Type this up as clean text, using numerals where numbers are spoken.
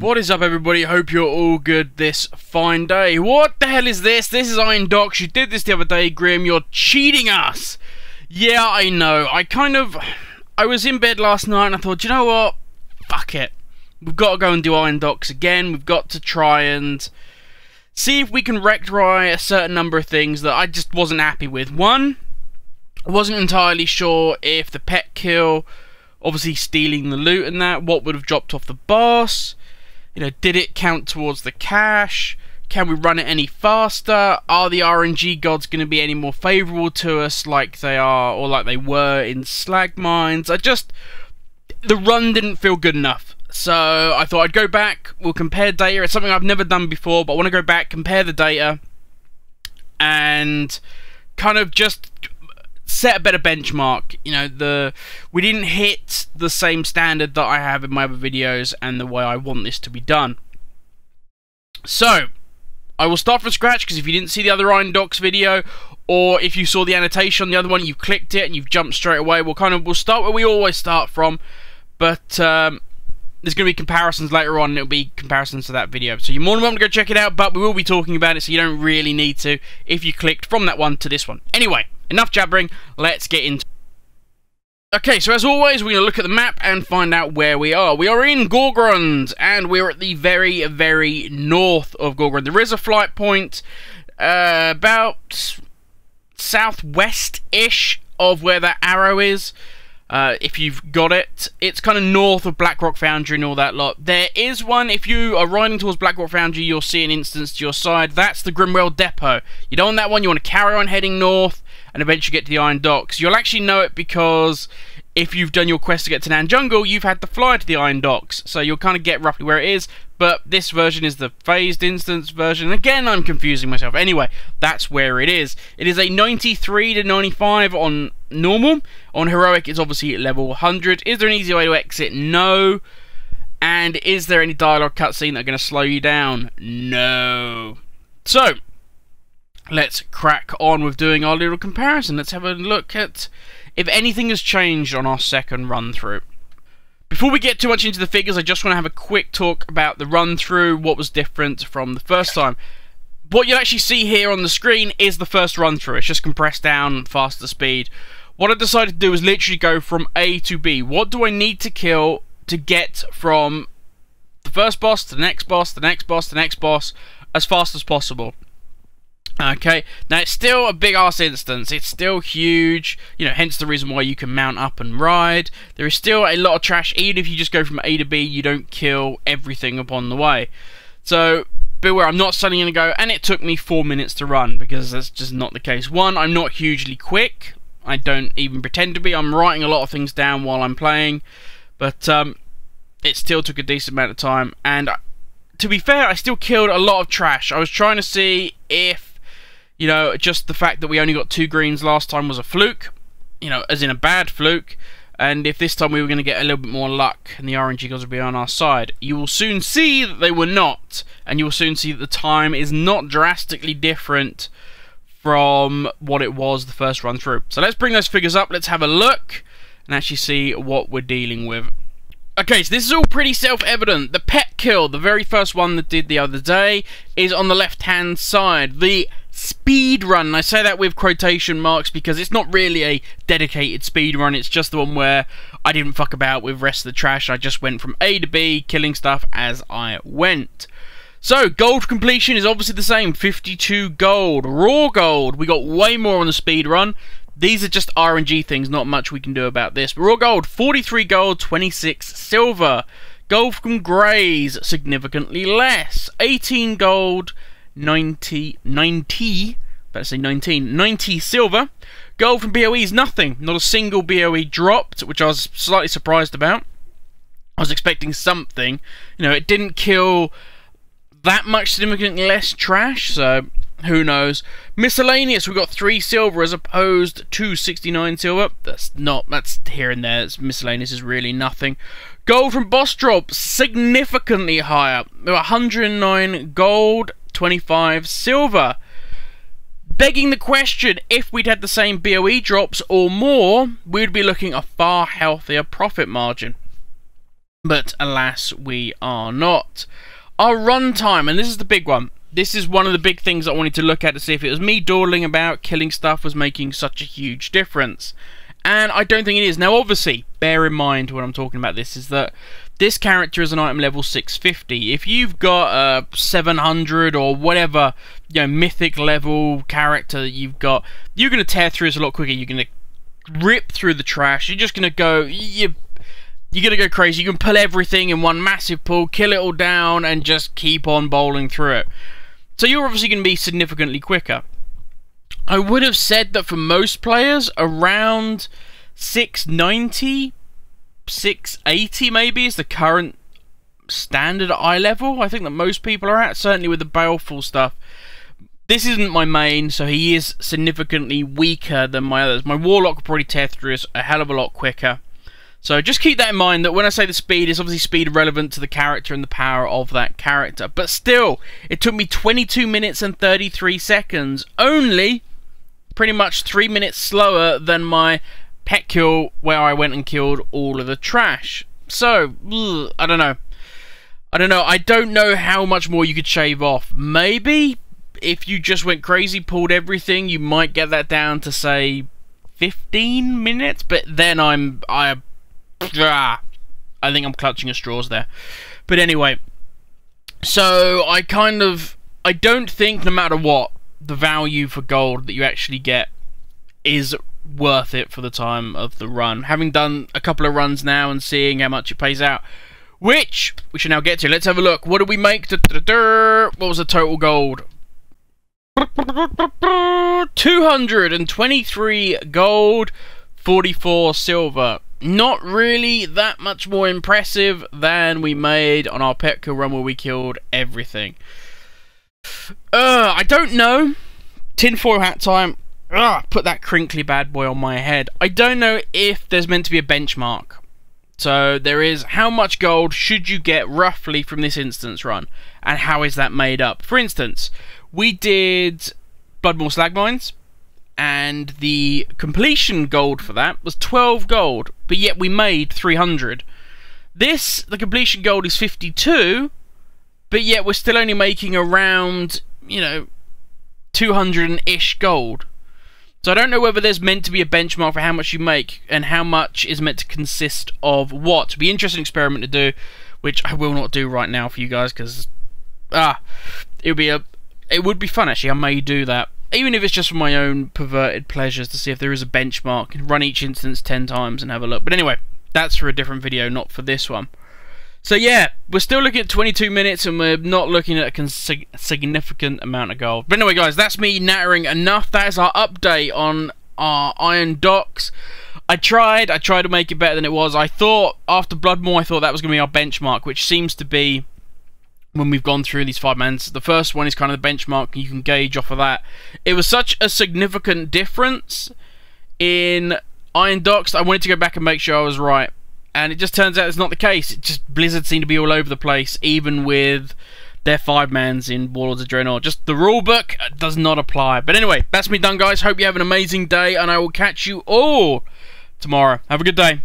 What is up, everybody? Hope you're all good this fine day. What the hell is this? This is Iron Docs. You did this the other day, Grim. You're cheating us. Yeah, I know. I was in bed last night and I thought, you know what? Fuck it. We've got to go and do Iron Docs again. We've got to try and see if we can rectify a certain number of things that I just wasn't happy with. One, I wasn't entirely sure if the pet kill, obviously stealing the loot and that, what would have dropped off the boss. You know, did it count towards the cash? Can we run it any faster? Are the RNG gods going to be any more favourable to us like they are, or like they were in slag mines? The run didn't feel good enough. So I thought I'd go back, we'll compare data. It's something I've never done before, but I want to go back, compare the data, and kind of just set a better benchmark. You know, we didn't hit the same standard that I have in my other videos and the way I want this to be done. So I will start from scratch, because if you didn't see the other Iron Docs video, or if you saw the annotation on the other one, you clicked it and you've jumped straight away, we'll start where we always start from. But there's going to be comparisons later on, and it'll be comparisons to that video. So you're more than welcome to go check it out, but we will be talking about it, so you don't really need to if you clicked from that one to this one. Anyway, enough jabbering, let's get into it. Okay, so as always, we're going to look at the map and find out where we are. We are in Gorgrund, and we're at the very, very north of Gorgrund. There is a flight point about southwest-ish of where that arrow is. If you've got it, it's kind of north of Blackrock Foundry and all that lot. There is one, if you are riding towards Blackrock Foundry, you'll see an instance to your side. That's the Grimwell Depot. You don't want that one, you want to carry on heading north and eventually get to the Iron Docks. You'll actually know it because if you've done your quest to get to Nan Jungle, you've had to fly to the Iron Docks, so you'll kind of get roughly where it is. But this version is the phased instance version. Again, I'm confusing myself. Anyway, that's where it is. It is a 93 to 95 on normal. On heroic, it's obviously level 100. Is there an easy way to exit? No. And is there any dialogue cutscene that's going to slow you down? No. So let's crack on with doing our little comparison. Let's have a look at if anything has changed on our second run through. Before we get too much into the figures, I just want to have a quick talk about the run-through, what was different from the first time. What you'll actually see here on the screen is the first run-through. It's just compressed down, faster speed. What I decided to do is literally go from A to B. What do I need to kill to get from the first boss to the next boss, the next boss, the next boss, as fast as possible? Okay, now it's still a big ass instance, it's still huge, you know, hence the reason why you can mount up and ride. There is still a lot of trash. Even if you just go from A to B, you don't kill everything upon the way. So beware, I'm not suddenly going to go, and it took me 4 minutes to run, because that's just not the case. One, I'm not hugely quick, I don't even pretend to be. I'm writing a lot of things down while I'm playing, but it still took a decent amount of time. And to be fair, I still killed a lot of trash. I was trying to see if, you know, just the fact that we only got 2 greens last time was a fluke, you know, as in a bad fluke, and if this time we were going to get a little bit more luck and the RNG gods would be on our side. You will soon see that they were not, and you will soon see that the time is not drastically different from what it was the first run through. So let's bring those figures up, let's have a look, and actually see what we're dealing with. Okay, so this is all pretty self-evident. The pet kill, the very first one that did the other day, is on the left-hand side. The speed run, and I say that with quotation marks because it's not really a dedicated speed run, it's just the one where I didn't fuck about with the rest of the trash. I just went from A to B, killing stuff as I went. So, gold completion is obviously the same, 52 gold. Raw gold, we got way more on the speed run. These are just RNG things, not much we can do about this. But raw gold, 43 gold, 26 silver. Gold from greys, significantly less. 18 gold, 90 silver. Gold from BOEs, nothing. Not a single BOE dropped, which I was slightly surprised about. I was expecting something. You know, it didn't kill that much significantly less trash, so who knows. Miscellaneous, we got 3 silver as opposed to 69 silver. That's here and there. Miscellaneous is really nothing. Gold from boss drops, significantly higher. 109 gold, 25 silver. Begging the question, if we'd had the same BOE drops or more, we'd be looking at a far healthier profit margin. But alas, we are not. Our runtime, and this is the big one. This is one of the big things I wanted to look at to see if it was me dawdling about, killing stuff was making such a huge difference. And I don't think it is. Now obviously, bear in mind when I'm talking about this, is that this character is an item level 650. If you've got a 700 or whatever, you know, mythic level character that you've got, you're going to tear through this a lot quicker. You're going to rip through the trash. You're just going to go... You're going to go crazy. You can pull everything in one massive pull, kill it all down, and just keep on bowling through it. So you're obviously going to be significantly quicker. I would have said that for most players, around 690, 680 maybe is the current standard eye level. I think that most people are at, certainly with the baleful stuff. This isn't my main, so he is significantly weaker than my others. My Warlock will probably tear through us a hell of a lot quicker. So just keep that in mind, that when I say the speed, it's obviously speed relevant to the character and the power of that character. But still, it took me 22 minutes and 33 seconds, only pretty much 3 minutes slower than my pet kill where I went and killed all of the trash. So, I don't know. I don't know how much more you could shave off. Maybe if you just went crazy, pulled everything, you might get that down to, say, 15 minutes. But then I think I'm clutching at straws there. But anyway, so I don't think, no matter what, the value for gold that you actually get is worth it for the time of the run. Having done a couple of runs now and seeing how much it pays out, which we should now get to. Let's have a look. What did we make? What was the total gold? 223 gold, 44 silver. Not really that much more impressive than we made on our pet kill run where we killed everything. I don't know. Tinfoil hat time. Put that crinkly bad boy on my head. I don't know if there's meant to be a benchmark. So there is, how much gold should you get roughly from this instance run? And how is that made up? For instance, we did Bloodmoor Slag Mines, and the completion gold for that was 12 gold, but yet we made 300. The completion gold is 52, but yet we're still only making around, 200-ish gold. So I don't know whether there's meant to be a benchmark for how much you make and how much is meant to consist of what. It'd be an interesting experiment to do, which I will not do right now for you guys, because it would be fun actually. I may do that, even if it's just for my own perverted pleasures, to see if there is a benchmark and run each instance 10 times and have a look. But anyway, that's for a different video, not for this one. So yeah, we're still looking at 22 minutes and we're not looking at a significant amount of gold. But anyway guys, that's me nattering enough. That is our update on our Iron Docks. I tried to make it better than it was. I thought, after Bloodmoor, I thought that was going to be our benchmark, which seems to be, when we've gone through these 5 mans, the first one is kind of the benchmark, and you can gauge off of that. It was such a significant difference in Iron Docks that I wanted to go back and make sure I was right. And it just turns out it's not the case. It just, Blizzard seem to be all over the place, even with their 5 mans in Warlords of Draenor. Just the rulebook does not apply. But anyway, that's me done, guys. Hope you have an amazing day, and I will catch you all tomorrow. Have a good day.